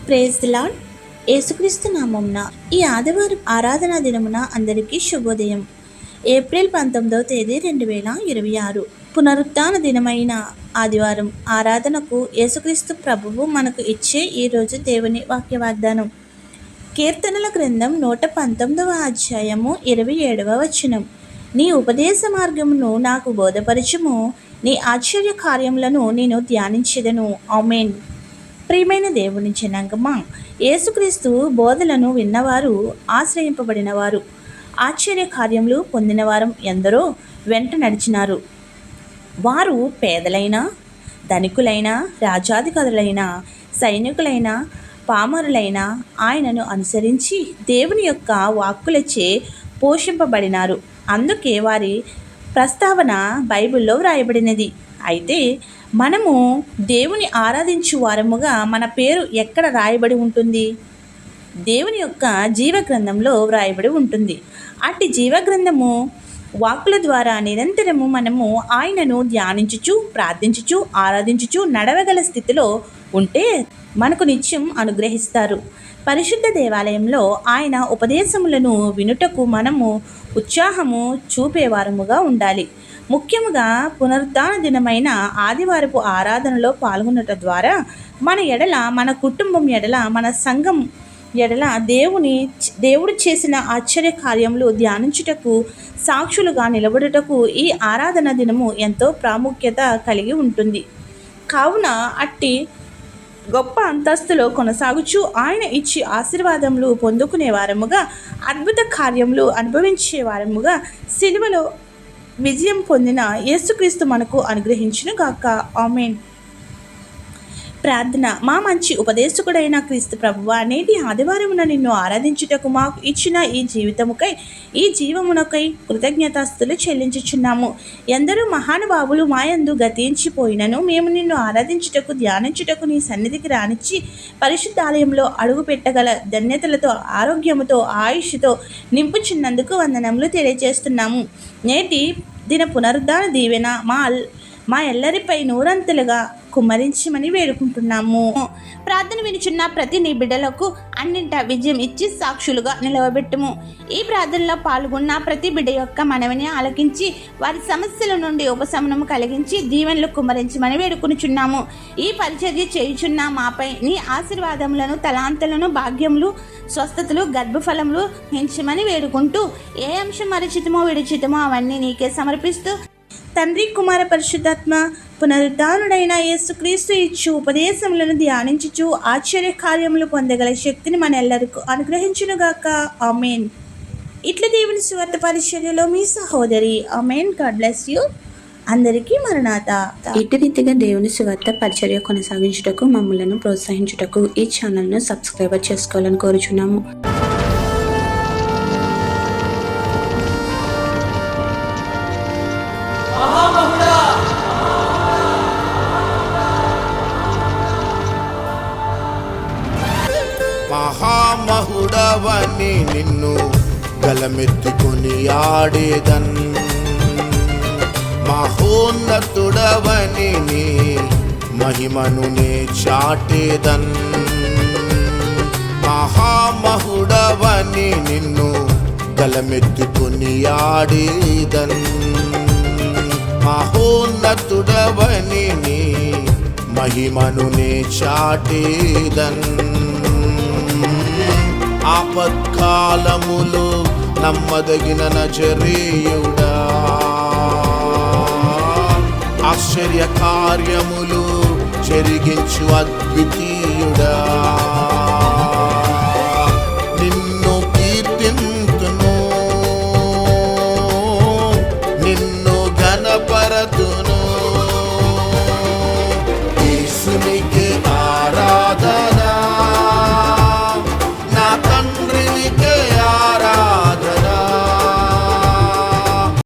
Praise the lord. యేసుక్రీస్తు నామమున ఈ ఆదివారం ఆరాధనా దినమున అందరికీ శుభోదయం. ఏప్రిల్ 19వ తేదీ 2026 పునరుత్థాన దినమైన ఆదివారం ఆరాధనకు యేసుక్రీస్తు ప్రభువు మనకు ఇచ్చే ఈరోజు దేవుని వాక్య వాగ్దానం. కీర్తనల గ్రంథం 119వ అధ్యాయము 27వ వచనం. నీ ఉపదేశ మార్గమును నాకు బోధపరచుము, నీ ఆశ్చర్య కార్యములను నేను ధ్యానించెదను. ఆమేన్. ప్రియమైన దేవుని జనాంగమా, యేసుక్రీస్తు బోధలను విన్నవారు ఆశ్రయింపబడినవారు, ఆశ్చర్య కార్యములు పొందినవారు ఎందరో వెంట నడిచినారు. వారు పేదలైన, ధనికులైన, రాజాధికారులైన, సైనికులైన, పామరులైన ఆయనను అనుసరించి దేవుని యొక్క వాక్కులచే పోషింపబడినారు. అందుకే వారి ప్రస్తావన బైబిల్లో వ్రాయబడినది. అయితే మనము దేవుని ఆరాధించు వారముగా మన పేరు ఎక్కడ రాయబడి ఉంటుంది? దేవుని యొక్క జీవగ్రంథంలో వ్రాయబడి ఉంటుంది. అట్టి జీవగ్రంథము వాక్కుల ద్వారా నిరంతరము మనము ఆయనను ధ్యానించుచు, ప్రార్థించుచు, ఆరాధించుచు నడవగల స్థితిలో ఉంటే మనకు నిత్యం అనుగ్రహిస్తారు. పరిశుద్ధ దేవాలయంలో ఆయన ఉపదేశములను వినుటకు మనము ఉత్సాహము చూపేవారముగా ఉండాలి. ముఖ్యముగా పునరుత్థాన దినమైన ఆదివారపు ఆరాధనలో పాల్గొనట ద్వారా మన ఎడల, మన కుటుంబం ఎడల, మన సంఘం ఎడల దేవుడు చేసిన ఆశ్చర్య కార్యములు ధ్యానించుటకు, సాక్షులుగా నిలబడుటకు ఈ ఆరాధన దినము ఎంతో ప్రాముఖ్యత కలిగి ఉంటుంది. కావున అట్టి గొప్ప అంతస్తులో కొనసాగుచు ఆయన ఇచ్చి ఆశీర్వాదములు పొందుకునే వారముగా, అద్భుత కార్యములు అనుభవించే వారముగా, సిలువలో విజయం పొందిన యేసుక్రీస్తు మనకు అనుగ్రహించును గాక. ఆమేన్. ప్రార్థన. మా మంచి ఉపదేశకుడైన క్రీస్తు ప్రభువా, నేటి ఆదివారమున నిన్ను ఆరాధించుటకు మాకు ఇచ్చిన ఈ జీవితముకై, ఈ జీవమునకై కృతజ్ఞతాస్తులు చెల్లించుచున్నాము. ఎందరో మహానుభావులు మాయందు గతించిపోయినను మేము నిన్ను ఆరాధించుటకు, ధ్యానించుటకు నీ సన్నిధికి రానిచ్చి పరిశుద్ధాలయంలో అడుగు పెట్టగల ధన్యతలతో, ఆరోగ్యముతో, ఆయుష్తో నింపుచున్నందుకు వందనములు తెలియజేస్తున్నాము. నేటి దిన పునరుద్ధాన దీవెన మా ఎల్లరిపై నూరంతులుగా కుమ్మరించమని వేడుకుంటున్నాము. ప్రార్థన వినుచున్న ప్రతి నీ బిడ్డలకు అన్నింట విజయం ఇచ్చి సాక్షులుగా నిలవబెట్టుము. ఈ ప్రార్థనలో పాల్గొన్న ప్రతి బిడ్డ యొక్క మనవిని ఆలకించి వారి సమస్యల నుండి ఉపశమనము కలిగించి దీవెనలు కుమ్మరించమని వేడుకునుచున్నాము. ఈ పరిచర్య చేయుచున్న మాపై నీ ఆశీర్వాదములను, తలాంతులను, భాగ్యములు, స్వస్థతలు, గర్భఫలములు పెంచమని వేడుకుంటూ ఏ అంశం మరచితమో విడిచితమో అవన్నీ నీకే సమర్పిస్తూ తండ్రి, కుమార, పరిశుద్ధాత్మ పునరుద్ధానుడైన యేసుక్రీస్తు ఇచ్చు ఉపదేశములను ధ్యానించుచు ఆశ్చర్య కార్యములు పొందగల శక్తిని మన ఎల్లరికూ అనుగ్రహించునుగాక. ఆమేన్. ఇట్లా దేవుని సువార్త పరిచర్యలో మీ సహోదరి. ఆమేన్. God bless you. అందరికీ మరణాత. ఇటు రీతిగా దేవుని సువార్త పరిచర్య కొనసాగించుటకు, మమ్మలను ప్రోత్సహించుటకు ఈ ఛానల్ను సబ్స్క్రైబర్ చేసుకోవాలని కోరుచున్నాము. మహామహుడవని నిన్ను గలమెత్తుకొని ఆడేదన్, మహోన్నతుడవని నీ మహిమను నే చాటేదన్. మహామహుడవని నిన్ను గలమెత్తుకొని ఆడేదన్, మహోన్నతుడవని నీ మహిమను నే చాటేదన్. ఆపత్కాలములో నమ్మదగిన నజరేయుడా, ఆశ్చర్య కార్యములు జరిగించు అద్వితీయుడా,